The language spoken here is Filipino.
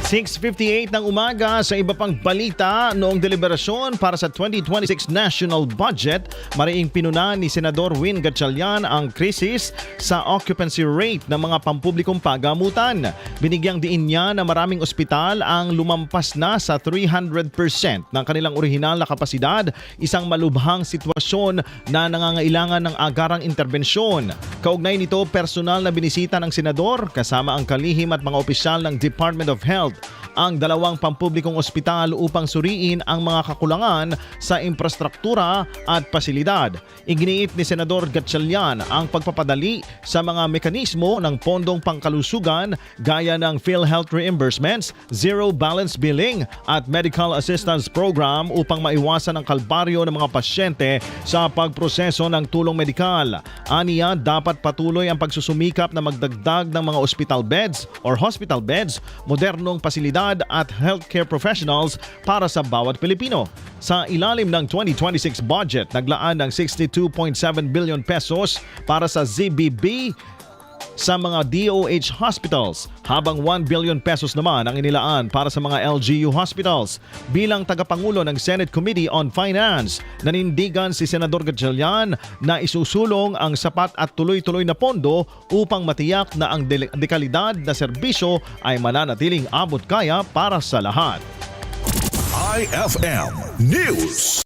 6:58 ng umaga sa iba pang balita noong deliberasyon para sa 2026 national budget, mariing pinuna ni Senador Win Gatchalian ang krisis sa occupancy rate ng mga pampublikong pagamutan. Binigyang diin niya na maraming ospital ang lumampas na sa 300% ng kanilang orihinal na kapasidad, isang malubhang sitwasyon na nangangailangan ng agarang interbensyon. Kaugnay nito, personal na binisita ng senador kasama ang kalihim at mga opisyal ng Department of Health ang dalawang pampublikong ospital upang suriin ang mga kakulangan sa infrastruktura at pasilidad. Iginiit ni Senador Gatchalian ang pagpapadali sa mga mekanismo ng pondong pangkalusugan gaya ng PhilHealth reimbursements, zero balance billing at medical assistance program upang maiwasan ang kalbaryo ng mga pasyente sa pagproseso ng tulong medikal. Aniya, dapat patuloy ang pagsusumikap na magdagdag ng mga hospital beds or hospital beds, modernong pasilidad at healthcare professionals para sa bawat Pilipino. Sa ilalim ng 2026 budget, naglaan ng 62.7 billion pesos para sa ZBB sa mga DOH hospitals, habang 1 billion pesos naman ang inilaan para sa mga LGU hospitals. Bilang tagapangulo ng Senate Committee on Finance, nanindigan si Senador Gatchalian na isusulong ang sapat at tuloy-tuloy na pondo upang matiyak na ang dekalidad na serbisyo ay mananatiling abot kaya para sa lahat. IFM News.